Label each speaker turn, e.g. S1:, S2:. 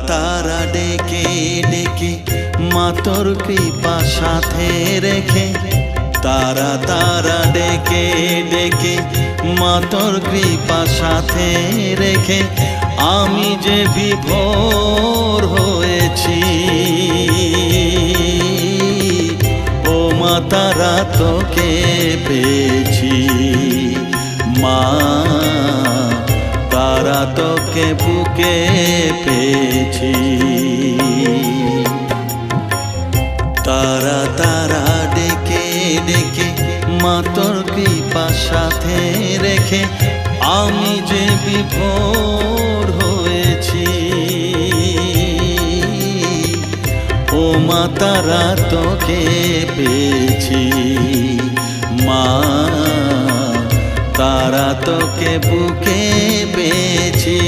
S1: তারা ডেকে ডেকে মা তোর কৃপা সাথে রেখে, তারা তারা ডেকে ডেকে মা তোর কৃপা সাথে রেখে আমি যে বিভোর হয়েছি। ও মা তারা তোকে পেয়েছি, মা তারা তোকে বুকে পেয়েছি। তারা তারা ডেকে ডেকে মা তোর কৃপা সাথে রেখে আমি যে বিভোর হয়েছি। ও মা তারা তোকে পেয়েছি, মা তারা তোকে বুকে পেয়েছি।